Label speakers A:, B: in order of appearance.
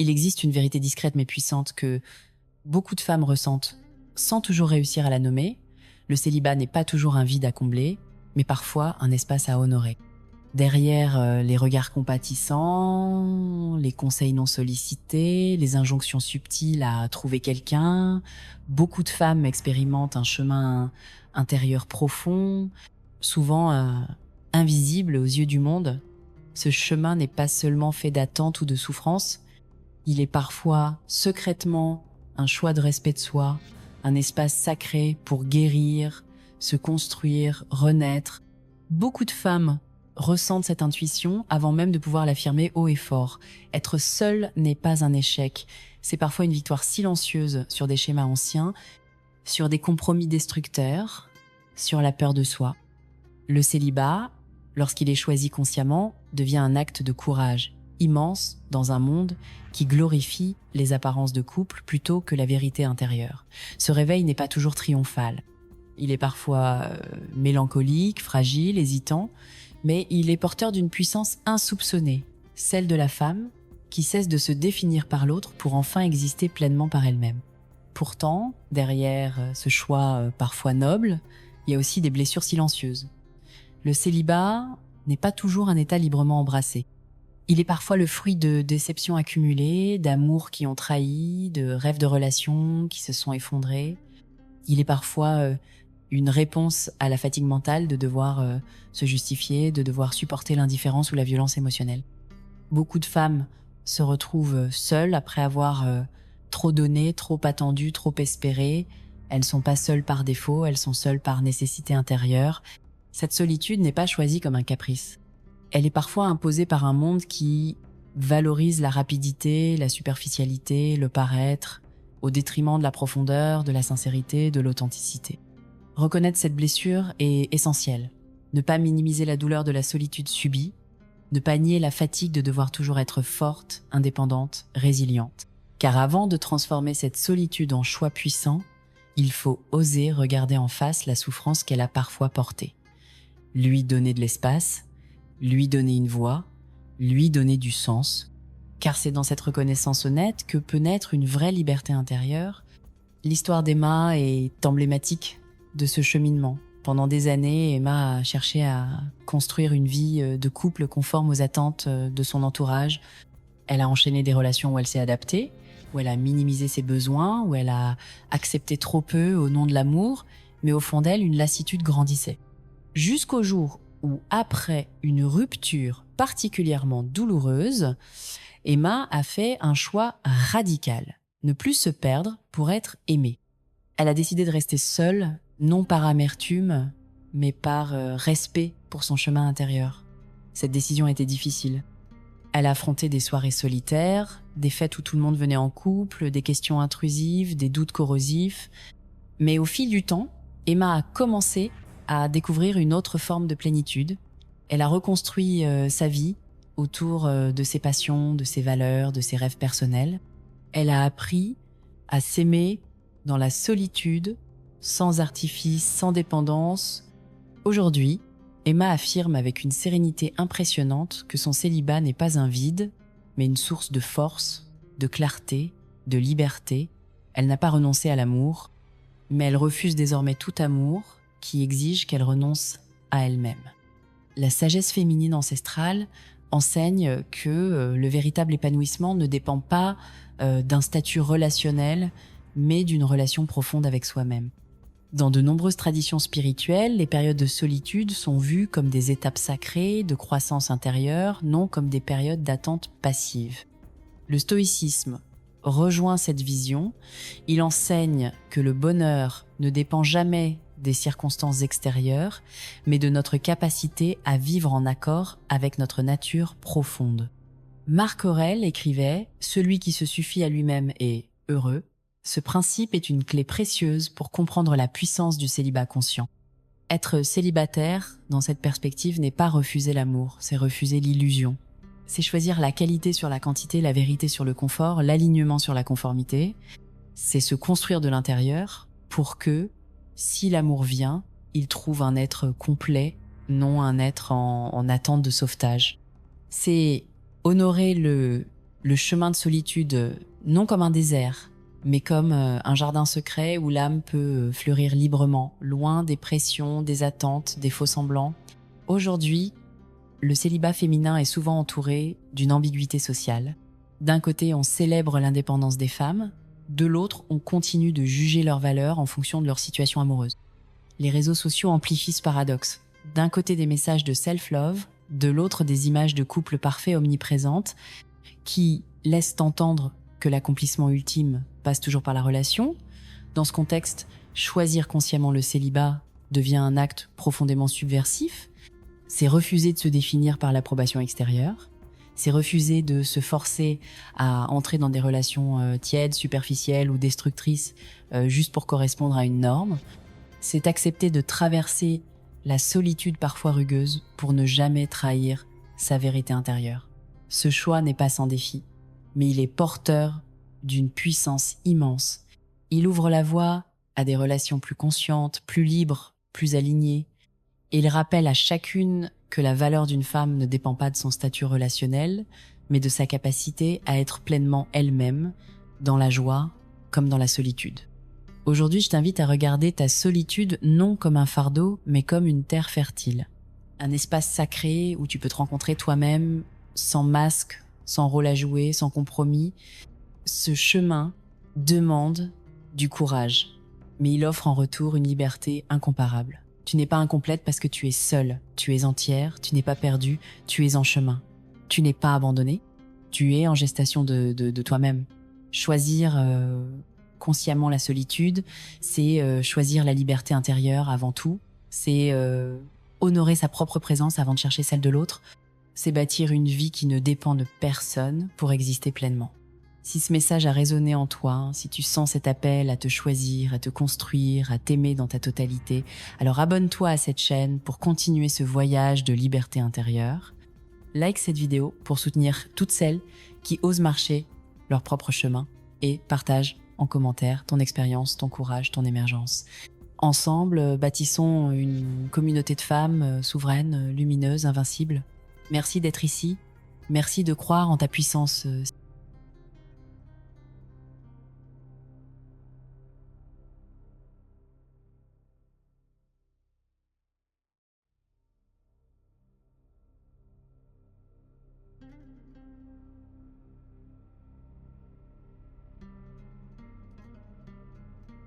A: Il existe une vérité discrète mais puissante que beaucoup de femmes ressentent sans toujours réussir à la nommer. Le célibat n'est pas toujours un vide à combler, mais parfois un espace à honorer. Derrière les regards compatissants, les conseils non sollicités, les injonctions subtiles à trouver quelqu'un, beaucoup de femmes expérimentent un chemin intérieur profond, souvent invisible aux yeux du monde. Ce chemin n'est pas seulement fait d'attente ou de souffrance, il est parfois secrètement un choix de respect de soi, un espace sacré pour guérir, se construire, renaître. Beaucoup de femmes ressentent cette intuition avant même de pouvoir l'affirmer haut et fort. Être seule n'est pas un échec, c'est parfois une victoire silencieuse sur des schémas anciens, sur des compromis destructeurs, sur la peur de soi. Le célibat, lorsqu'il est choisi consciemment, devient un acte de courage immense dans un monde qui glorifie les apparences de couple plutôt que la vérité intérieure. Ce réveil n'est pas toujours triomphal. Il est parfois mélancolique, fragile, hésitant, mais il est porteur d'une puissance insoupçonnée, celle de la femme qui cesse de se définir par l'autre pour enfin exister pleinement par elle-même. Pourtant, derrière ce choix parfois noble, il y a aussi des blessures silencieuses. Le célibat n'est pas toujours un état librement embrassé. Il est parfois le fruit de déceptions accumulées, d'amours qui ont trahi, de rêves de relations qui se sont effondrés. Il est parfois une réponse à la fatigue mentale de devoir se justifier, de devoir supporter l'indifférence ou la violence émotionnelle. Beaucoup de femmes se retrouvent seules après avoir trop donné, trop attendu, trop espéré. Elles ne sont pas seules par défaut, elles sont seules par nécessité intérieure. Cette solitude n'est pas choisie comme un caprice. Elle est parfois imposée par un monde qui valorise la rapidité, la superficialité, le paraître, au détriment de la profondeur, de la sincérité, de l'authenticité. Reconnaître cette blessure est essentiel. Ne pas minimiser la douleur de la solitude subie, ne pas nier la fatigue de devoir toujours être forte, indépendante, résiliente. Car avant de transformer cette solitude en choix puissant, il faut oser regarder en face la souffrance qu'elle a parfois portée. Lui donner de l'espace, lui donner une voix, lui donner du sens. Car c'est dans cette reconnaissance honnête que peut naître une vraie liberté intérieure. L'histoire d'Emma est emblématique de ce cheminement. Pendant des années, Emma a cherché à construire une vie de couple conforme aux attentes de son entourage. Elle a enchaîné des relations où elle s'est adaptée, où elle a minimisé ses besoins, où elle a accepté trop peu au nom de l'amour, mais au fond d'elle, une lassitude grandissait. Jusqu'au jour où, après une rupture particulièrement douloureuse, Emma a fait un choix radical, ne plus se perdre pour être aimée. Elle a décidé de rester seule, non par amertume, mais par respect pour son chemin intérieur. Cette décision était difficile. Elle a affronté des soirées solitaires, des fêtes où tout le monde venait en couple, des questions intrusives, des doutes corrosifs. Mais au fil du temps, Emma a commencé à découvrir une autre forme de plénitude. Elle a reconstruit sa vie autour de ses passions, de ses valeurs, de ses rêves personnels. Elle a appris à s'aimer dans la solitude, sans artifice, sans dépendance. Aujourd'hui, Emma affirme avec une sérénité impressionnante que son célibat n'est pas un vide, mais une source de force, de clarté, de liberté. Elle n'a pas renoncé à l'amour, mais elle refuse désormais tout amour qui exige qu'elle renonce à elle-même. La sagesse féminine ancestrale enseigne que le véritable épanouissement ne dépend pas d'un statut relationnel, mais d'une relation profonde avec soi-même. Dans de nombreuses traditions spirituelles, les périodes de solitude sont vues comme des étapes sacrées de croissance intérieure, non comme des périodes d'attente passive. Le stoïcisme rejoint cette vision. Il enseigne que le bonheur ne dépend jamais des circonstances extérieures, mais de notre capacité à vivre en accord avec notre nature profonde. Marc Aurèle écrivait « Celui qui se suffit à lui-même est heureux ». Ce principe est une clé précieuse pour comprendre la puissance du célibat conscient. Être célibataire, dans cette perspective, n'est pas refuser l'amour, c'est refuser l'illusion. C'est choisir la qualité sur la quantité, la vérité sur le confort, l'alignement sur la conformité. C'est se construire de l'intérieur pour que, si l'amour vient, il trouve un être complet, non un être en attente de sauvetage. C'est honorer le le chemin de solitude, non comme un désert, mais comme un jardin secret où l'âme peut fleurir librement, loin des pressions, des attentes, des faux-semblants. Aujourd'hui, le célibat féminin est souvent entouré d'une ambiguïté sociale. D'un côté, on célèbre l'indépendance des femmes, de l'autre, on continue de juger leurs valeurs en fonction de leur situation amoureuse. Les réseaux sociaux amplifient ce paradoxe. D'un côté, des messages de self-love, de l'autre, des images de couples parfaits omniprésentes qui laissent entendre que l'accomplissement ultime passe toujours par la relation. Dans ce contexte, choisir consciemment le célibat devient un acte profondément subversif. C'est refuser de se définir par l'approbation extérieure. C'est refuser de se forcer à entrer dans des relations tièdes, superficielles ou destructrices juste pour correspondre à une norme. C'est accepter de traverser la solitude parfois rugueuse pour ne jamais trahir sa vérité intérieure. Ce choix n'est pas sans défi, mais il est porteur d'une puissance immense. Il ouvre la voie à des relations plus conscientes, plus libres, plus alignées. Et il rappelle à chacune que la valeur d'une femme ne dépend pas de son statut relationnel, mais de sa capacité à être pleinement elle-même, dans la joie comme dans la solitude. Aujourd'hui, je t'invite à regarder ta solitude non comme un fardeau, mais comme une terre fertile. Un espace sacré où tu peux te rencontrer toi-même, sans masque, sans rôle à jouer, sans compromis. Ce chemin demande du courage, mais il offre en retour une liberté incomparable. Tu n'es pas incomplète parce que tu es seule, tu es entière, tu n'es pas perdue, tu es en chemin. Tu n'es pas abandonnée, tu es en gestation de toi-même. Choisir consciemment la solitude, c'est choisir la liberté intérieure avant tout, c'est honorer sa propre présence avant de chercher celle de l'autre, c'est bâtir une vie qui ne dépend de personne pour exister pleinement. Si ce message a résonné en toi, si tu sens cet appel à te choisir, à te construire, à t'aimer dans ta totalité, alors abonne-toi à cette chaîne pour continuer ce voyage de liberté intérieure. Like cette vidéo pour soutenir toutes celles qui osent marcher leur propre chemin et partage en commentaire ton expérience, ton courage, ton émergence. Ensemble, bâtissons une communauté de femmes souveraines, lumineuses, invincibles. Merci d'être ici. Merci de croire en ta puissance